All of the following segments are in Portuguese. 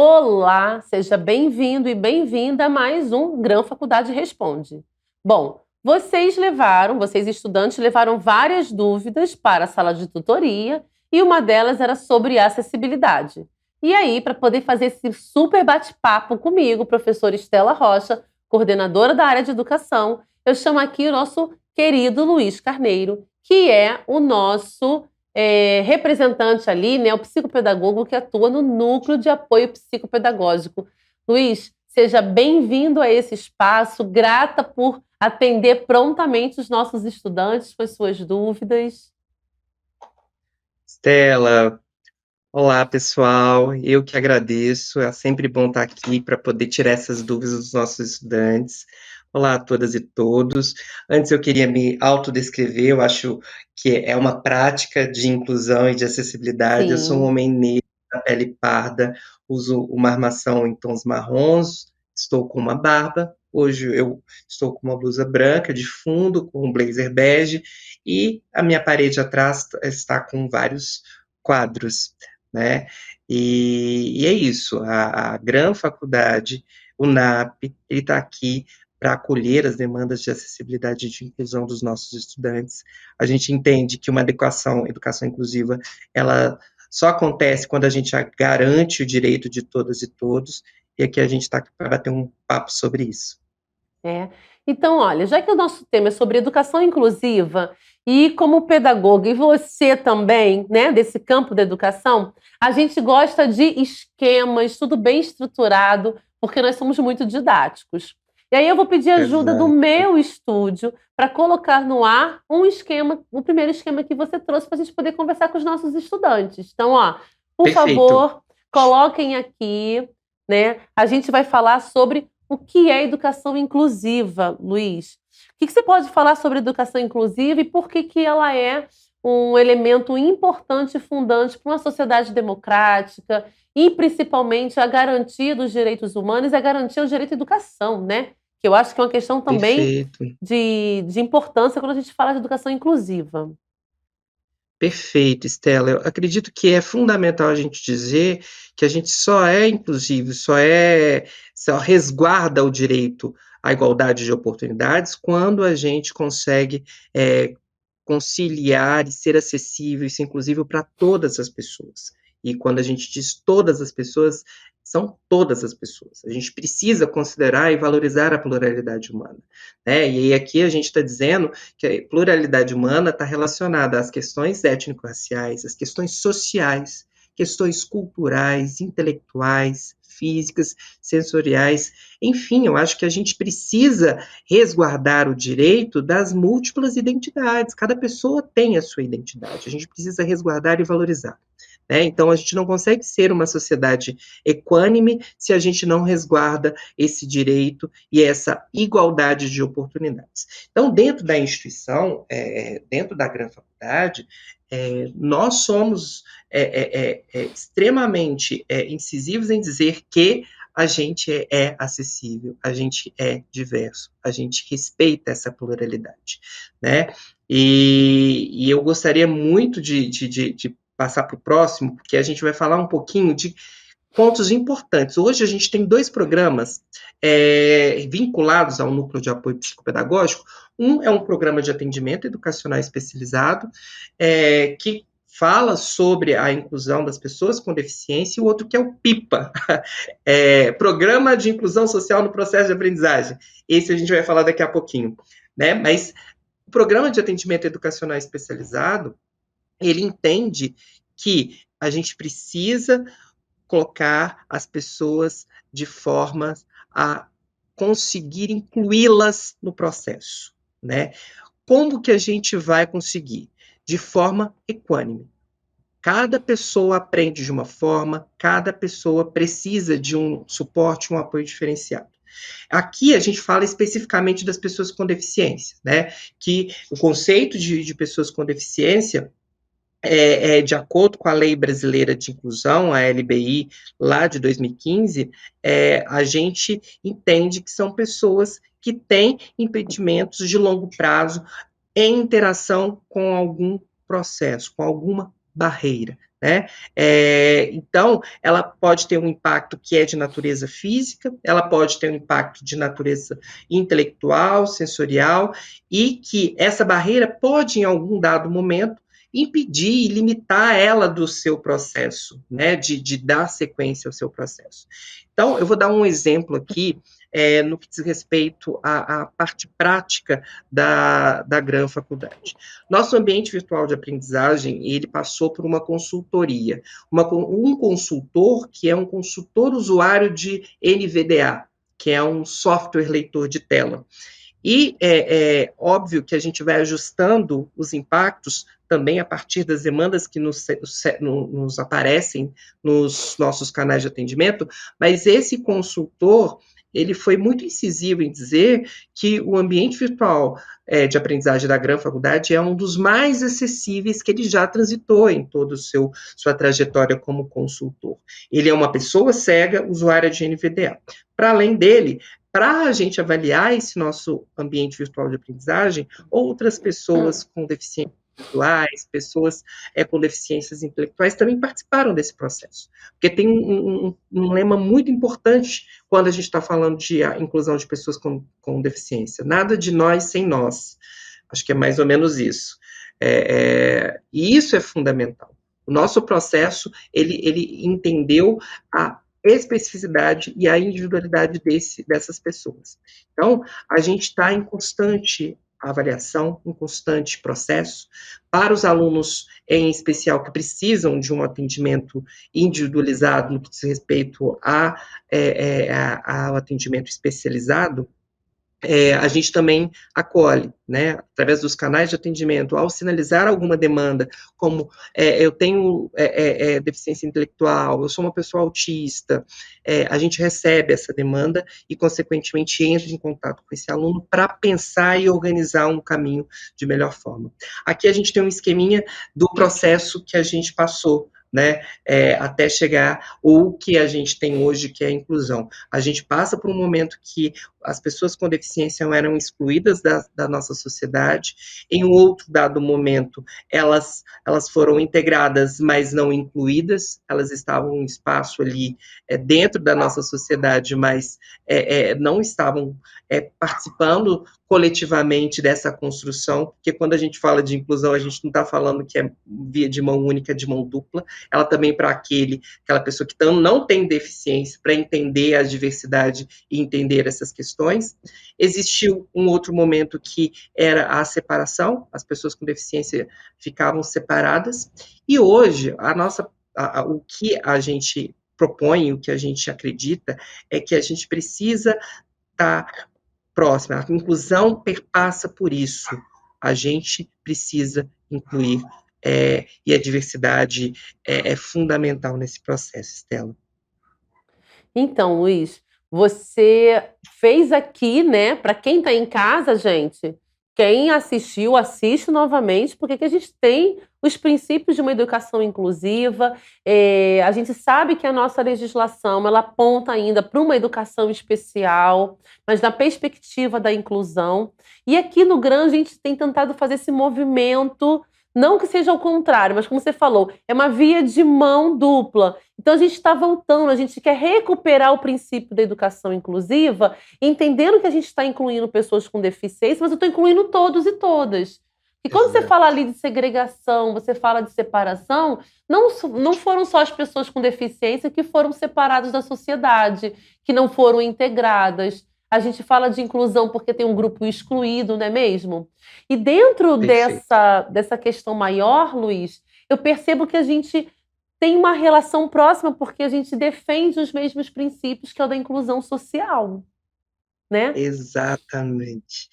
Olá, seja bem-vindo e bem-vinda a mais um Gran Faculdade Responde. Bom, vocês estudantes, levaram várias dúvidas para a sala de tutoria e uma delas era sobre acessibilidade. E aí, para poder fazer esse super bate-papo comigo, professora Estela Rocha, coordenadora da área de educação, eu chamo aqui o nosso querido Luiz Carneiro, que é o nosso representante ali, né, o psicopedagogo que atua no núcleo de apoio psicopedagógico. Luiz, seja bem-vindo a esse espaço, grata por atender prontamente os nossos estudantes com as suas dúvidas. Stella, olá pessoal, eu que agradeço, é sempre bom estar aqui para poder tirar essas dúvidas dos nossos estudantes. Olá a todas e todos. Antes eu queria me autodescrever, eu acho que é uma prática de inclusão e de acessibilidade. Eu sou um Sim. homem negro, da pele parda, uso uma armação em tons marrons, estou com uma barba. Hoje eu estou com uma blusa branca de fundo, com um blazer bege, e a minha parede atrás está com vários quadros, né? E é isso, a Gran Faculdade, o NAP, ele está aqui para acolher as demandas de acessibilidade e de inclusão dos nossos estudantes. A gente entende que uma educação inclusiva, ela só acontece quando a gente garante o direito de todas e todos, e aqui a gente está para bater um papo sobre isso. É. Então, olha, já que o nosso tema é sobre educação inclusiva, e como pedagoga, e você também, né, desse campo da educação, a gente gosta de esquemas, tudo bem estruturado, porque nós somos muito didáticos. E aí eu vou pedir ajuda do Exato. meu estúdio para colocar no ar um esquema, o primeiro esquema que você trouxe para a gente poder conversar com os nossos estudantes. Então, ó, por Perfeito. favor, coloquem aqui, né? A gente vai falar sobre o que é educação inclusiva, Luiz? O que você pode falar sobre educação inclusiva e por que ela é um elemento importante e fundante para uma sociedade democrática e, principalmente, a garantia dos direitos humanos e a garantia do direito à educação, né? Que eu acho que é uma questão também Perfeito. de importância quando a gente fala de educação inclusiva. Perfeito, Estela. Eu acredito que é fundamental a gente dizer que a gente só é inclusivo, só resguarda o direito à igualdade de oportunidades quando a gente consegue conciliar e ser acessível e ser inclusivo para todas as pessoas. E quando a gente diz todas as pessoas, são todas as pessoas. A gente precisa considerar e valorizar a pluralidade humana, né? E aí aqui a gente está dizendo que a pluralidade humana está relacionada às questões étnico-raciais, às questões sociais, questões culturais, intelectuais, físicas, sensoriais. Enfim, eu acho que a gente precisa resguardar o direito das múltiplas identidades. Cada pessoa tem a sua identidade. A gente precisa resguardar e valorizar. Né? Então, a gente não consegue ser uma sociedade equânime se a gente não resguarda esse direito e essa igualdade de oportunidades. Então, dentro da instituição, dentro da Gran Faculdade, nós somos extremamente incisivos em dizer que a gente é acessível, a gente é diverso, a gente respeita essa pluralidade, né? E eu gostaria muito de passar para o próximo, porque a gente vai falar um pouquinho de pontos importantes. Hoje a gente tem dois programas vinculados ao núcleo de apoio psicopedagógico. Um é um programa de atendimento educacional especializado, que fala sobre a inclusão das pessoas com deficiência, e o outro que é o PIPA, Programa de Inclusão Social no Processo de Aprendizagem. Esse a gente vai falar daqui a pouquinho, né? Mas o programa de atendimento educacional especializado, ele entende que a gente precisa colocar as pessoas de forma a conseguir incluí-las no processo, né? Como que a gente vai conseguir? De forma equânime. Cada pessoa aprende de uma forma, cada pessoa precisa de um suporte, um apoio diferenciado. Aqui a gente fala especificamente das pessoas com deficiência, né? Que o conceito de pessoas com deficiência de acordo com a Lei Brasileira de Inclusão, a LBI, lá de 2015, a gente entende que são pessoas que têm impedimentos de longo prazo em interação com algum processo, com alguma barreira, né? Então, ela pode ter um impacto que é de natureza física, ela pode ter um impacto de natureza intelectual, sensorial, e que essa barreira pode, em algum dado momento, impedir e limitar ela do seu processo, né? De dar sequência ao seu processo. Então, eu vou dar um exemplo aqui, no que diz respeito à parte prática da Gran Faculdade. Nosso ambiente virtual de aprendizagem, ele passou por uma consultoria, um consultor que é um consultor usuário de NVDA, que é um software leitor de tela. E é óbvio que a gente vai ajustando os impactos também a partir das demandas que nos aparecem nos nossos canais de atendimento, mas esse consultor, ele foi muito incisivo em dizer que o ambiente virtual de aprendizagem da Gran Faculdade é um dos mais acessíveis que ele já transitou em toda sua trajetória como consultor. Ele é uma pessoa cega, usuária de NVDA. Para além dele, para a gente avaliar esse nosso ambiente virtual de aprendizagem, outras pessoas com deficiências visuais, pessoas com deficiências intelectuais também participaram desse processo. Porque tem um lema muito importante quando a gente está falando de inclusão de pessoas com deficiência. Nada de nós sem nós. Acho que é mais ou menos isso. E isso é fundamental. O nosso processo, ele entendeu a especificidade e a individualidade dessas pessoas. Então, a gente está em constante avaliação, em constante processo. Para os alunos, em especial, que precisam de um atendimento individualizado no que diz respeito ao atendimento especializado, a gente também acolhe, né, através dos canais de atendimento, ao sinalizar alguma demanda, como eu tenho deficiência intelectual, eu sou uma pessoa autista, a gente recebe essa demanda e, consequentemente, entra em contato com esse aluno para pensar e organizar um caminho de melhor forma. Aqui a gente tem um esqueminha do processo que a gente passou, né, até chegar o que a gente tem hoje, que é a inclusão. A gente passa por um momento que as pessoas com deficiência eram excluídas da nossa sociedade, em um outro dado momento, elas foram integradas, mas não incluídas, elas estavam em um espaço ali dentro da nossa sociedade, mas não estavam participando coletivamente dessa construção, porque quando a gente fala de inclusão, a gente não está falando que é via de mão única, de mão dupla, ela também para aquela pessoa que não tem deficiência, para entender a diversidade e entender essas questões. Existiu um outro momento que era a separação, as pessoas com deficiência ficavam separadas, e hoje o que a gente propõe, o que a gente acredita, é que a gente precisa estar próxima. A inclusão perpassa por isso. A gente precisa incluir, e a diversidade é fundamental nesse processo, Estela. Então, Luiz, você fez aqui, né? Para quem está em casa, gente, quem assistiu, assiste novamente, porque que a gente tem os princípios de uma educação inclusiva. A gente sabe que a nossa legislação ela aponta ainda para uma educação especial, mas na perspectiva da inclusão. E aqui no GRAN a gente tem tentado fazer esse movimento, não que seja o contrário, mas como você falou, é uma via de mão dupla. Então a gente está voltando, a gente quer recuperar o princípio da educação inclusiva, entendendo que a gente está incluindo pessoas com deficiência, mas eu estou incluindo todos e todas. E quando você fala ali de segregação, você fala de separação, não foram só as pessoas com deficiência que foram separadas da sociedade, que não foram integradas. A gente fala de inclusão porque tem um grupo excluído, não é mesmo? E dentro dessa questão maior, Luiz, eu percebo que a gente tem uma relação próxima porque a gente defende os mesmos princípios que é o da inclusão social, né? Exatamente.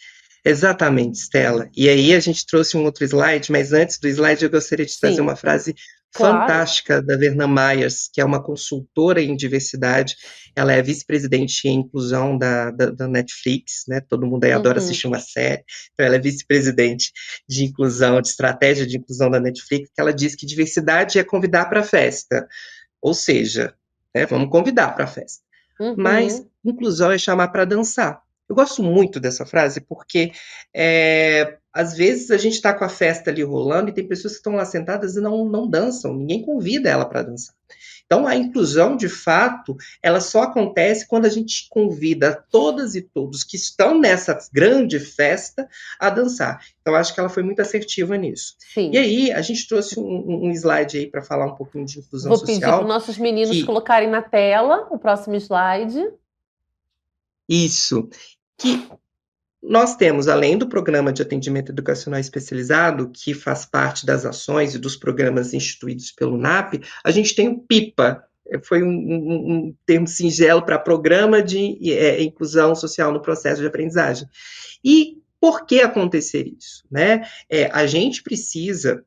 Exatamente, Stella. E aí a gente trouxe um outro slide, mas antes do slide eu gostaria de trazer uma frase fantástica da Verna Myers, que é uma consultora em diversidade. Ela é vice-presidente em inclusão da Netflix, né? Todo mundo aí adora assistir uma série. Então ela é vice-presidente de inclusão, de estratégia de inclusão da Netflix, que ela diz que diversidade é convidar para a festa. Ou seja, né, vamos convidar para a festa. Mas inclusão é chamar para dançar. Eu gosto muito dessa frase porque às vezes a gente está com a festa ali rolando e tem pessoas que estão lá sentadas e não dançam, ninguém convida ela para dançar. Então, a inclusão, de fato, ela só acontece quando a gente convida todas e todos que estão nessa grande festa a dançar. Então, acho que ela foi muito assertiva nisso. Sim. E aí, a gente trouxe um slide aí para falar um pouquinho de inclusão Vou social. pedir para os nossos meninos colocarem na tela o próximo slide. Isso. Que nós temos, além do Programa de Atendimento Educacional Especializado, que faz parte das ações e dos programas instituídos pelo NAP, a gente tem o PIPA, foi um termo singelo para Programa de Inclusão Social no Processo de Aprendizagem. E por que acontecer isso? Né? A gente precisa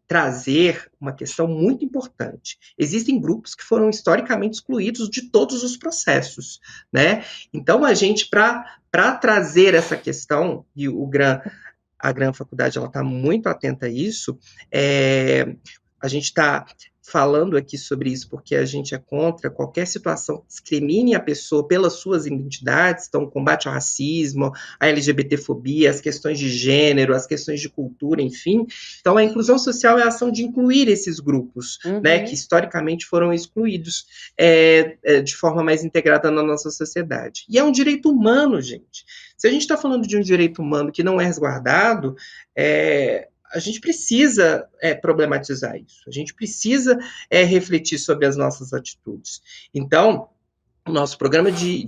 trazer uma questão muito importante. Existem grupos que foram historicamente excluídos de todos os processos, né? Então, a gente, para trazer essa questão, e a Gran Faculdade está muito atenta a isso, a gente está falando aqui sobre isso porque a gente é contra qualquer situação que discrimine a pessoa pelas suas identidades, então, o combate ao racismo, a LGBTfobia, as questões de gênero, as questões de cultura, enfim. Então, a inclusão social é a ação de incluir esses grupos, né, que historicamente foram excluídos de forma mais integrada na nossa sociedade. E é um direito humano, gente. Se a gente está falando de um direito humano que não é resguardado, a gente precisa problematizar isso, a gente precisa refletir sobre as nossas atitudes. Então, o nosso programa de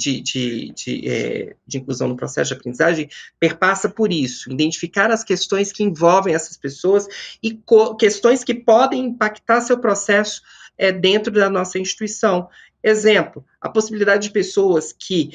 inclusão no processo de aprendizagem perpassa por isso, identificar as questões que envolvem essas pessoas e questões que podem impactar seu processo dentro da nossa instituição. Exemplo, a possibilidade de pessoas que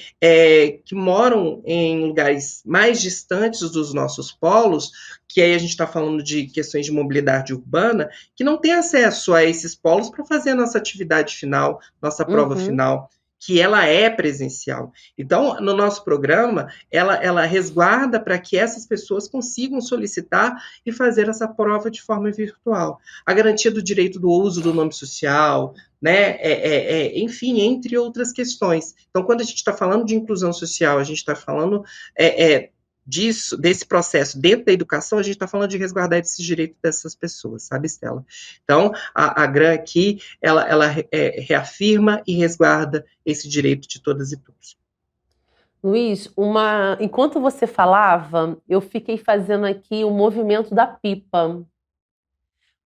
moram em lugares mais distantes dos nossos polos, que aí a gente está falando de questões de mobilidade urbana, que não tem acesso a esses polos para fazer a nossa atividade final, nossa prova final, que ela é presencial. Então, no nosso programa, ela resguarda para que essas pessoas consigam solicitar e fazer essa prova de forma virtual. A garantia do direito do uso do nome social, né? Enfim, entre outras questões. Então, quando a gente está falando de inclusão social, a gente está falando desse processo dentro da educação, a gente está falando de resguardar esses direitos dessas pessoas, sabe, Estela? Então, a GRAN aqui, ela reafirma e resguarda esse direito de todas e todos. Luiz, enquanto você falava, eu fiquei fazendo aqui o movimento da pipa.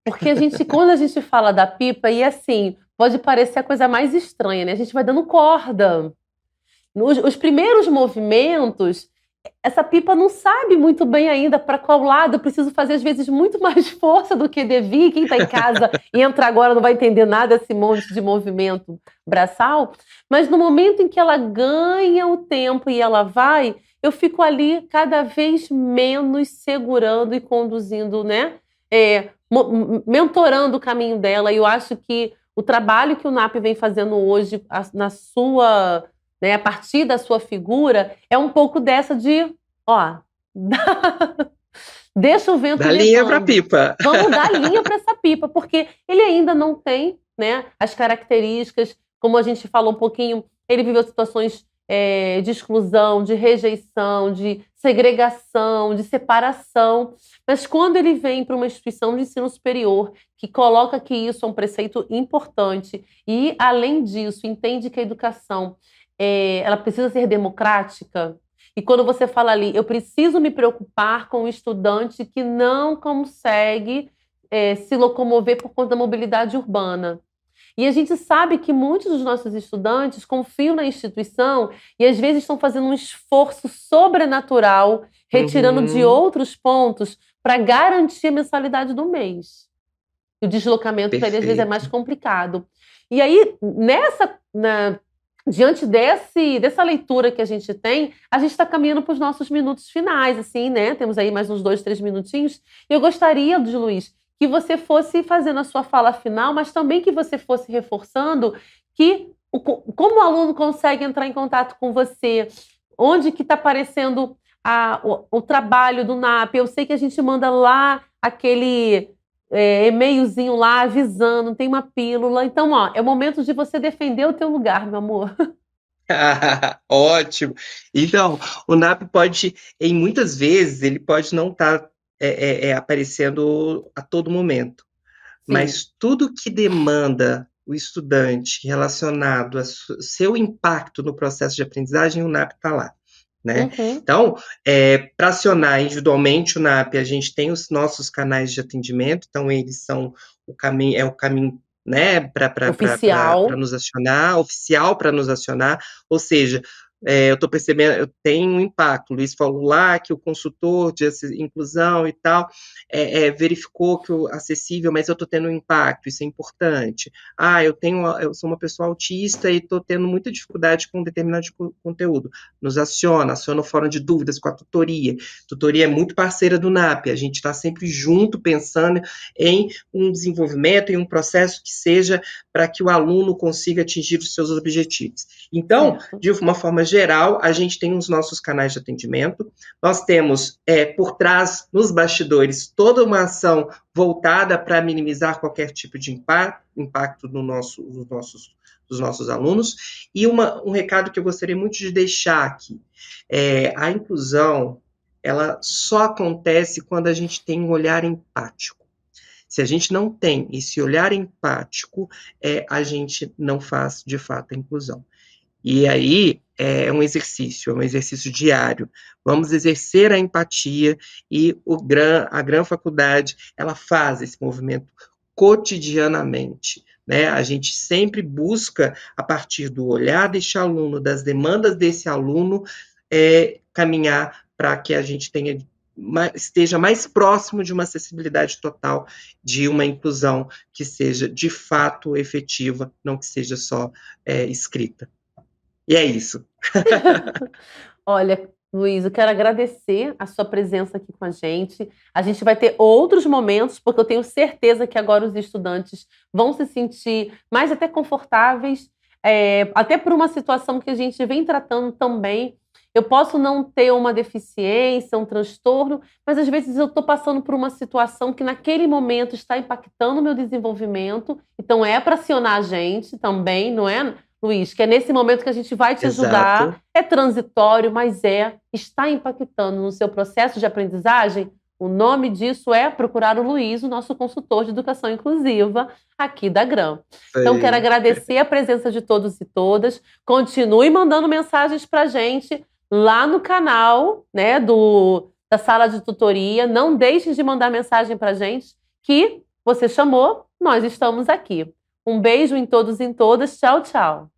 Porque quando a gente fala da pipa, e assim, pode parecer a coisa mais estranha, né? A gente vai dando corda. Os primeiros movimentos, essa pipa não sabe muito bem ainda para qual lado. Eu preciso fazer, às vezes, muito mais força do que devia. Quem está em casa e entra agora não vai entender nada desse monte de movimento braçal. Mas no momento em que ela ganha o tempo e ela vai, eu fico ali cada vez menos segurando e conduzindo, né? Mentorando o caminho dela. E eu acho que o trabalho que o NAP vem fazendo hoje, na sua... a partir da sua figura, é um pouco dessa de, deixa o vento levando. Dá linha para a pipa. Vamos dar linha para essa pipa, porque ele ainda não tem, né, as características, como a gente falou um pouquinho, ele viveu situações de exclusão, de rejeição, de segregação, de separação, mas quando ele vem para uma instituição de ensino superior que coloca que isso é um preceito importante e, além disso, entende que a educação ela precisa ser democrática. E quando você fala ali, eu preciso me preocupar com o estudante que não consegue se locomover por conta da mobilidade urbana. E a gente sabe que muitos dos nossos estudantes confiam na instituição e às vezes estão fazendo um esforço sobrenatural, retirando de outros pontos para garantir a mensalidade do mês. E o deslocamento para ele às vezes é mais complicado. E aí, diante dessa leitura que a gente tem, a gente está caminhando para os nossos minutos finais, assim, né? Temos aí mais uns 2, 3 minutinhos. E eu gostaria, Luiz, que você fosse fazendo a sua fala final, mas também que você fosse reforçando como o aluno consegue entrar em contato com você, onde que está aparecendo o trabalho do NAP. Eu sei que a gente manda lá aquele e-mailzinho lá avisando, tem uma pílula. Então, é o momento de você defender o teu lugar, meu amor. Ótimo. Então, o NAP pode, em muitas vezes, ele pode não estar aparecendo a todo momento, Sim. mas tudo que demanda o estudante relacionado a seu impacto no processo de aprendizagem, o NAP está lá. Né? Uhum. Então, para acionar individualmente o NAP, a gente tem os nossos canais de atendimento, então eles são o caminho, né, para Oficial. nos acionar, oficial para nos acionar, ou seja, eu estou percebendo, eu tenho um impacto. O Luiz falou lá que o consultor de inclusão e tal verificou que o acessível, mas eu estou tendo um impacto, isso é importante. Eu sou uma pessoa autista e estou tendo muita dificuldade com um determinado conteúdo. Nos aciona o fórum de dúvidas com a tutoria. A tutoria é muito parceira do NAP, a gente está sempre junto pensando em um desenvolvimento, em um processo que seja para que o aluno consiga atingir os seus objetivos. Então, Certo. de uma forma geral, a gente tem os nossos canais de atendimento, nós temos por trás, nos bastidores, toda uma ação voltada para minimizar qualquer tipo de impacto dos nossos alunos. E um recado que eu gostaria muito de deixar aqui, a inclusão, ela só acontece quando a gente tem um olhar empático. Se a gente não tem esse olhar empático, a gente não faz, de fato, a inclusão. E aí é um exercício diário. Vamos exercer a empatia e a Gran Faculdade, ela faz esse movimento cotidianamente. Né? A gente sempre busca, a partir do olhar deste aluno, das demandas desse aluno, caminhar para que a gente esteja mais próximo de uma acessibilidade total, de uma inclusão que seja de fato efetiva, não que seja só escrita. E é isso. Olha, Luiz, eu quero agradecer a sua presença aqui com a gente. A gente vai ter outros momentos, porque eu tenho certeza que agora os estudantes vão se sentir mais até confortáveis, até por uma situação que a gente vem tratando também. Eu posso não ter uma deficiência, um transtorno, mas às vezes eu estou passando por uma situação que naquele momento está impactando o meu desenvolvimento. Então é para acionar a gente também, não é, Luiz? Que é nesse momento que a gente vai te Exato. ajudar. É transitório, mas está impactando no seu processo de aprendizagem. O nome disso é procurar o Luiz, o nosso consultor de educação inclusiva aqui da GRAM. Então, quero Foi. agradecer a presença de todos e todas. Continue mandando mensagens para a gente lá no canal, né, da sala de tutoria. Não deixe de mandar mensagem para a gente que você chamou, nós estamos aqui. Um beijo em todos e em todas. Tchau, tchau.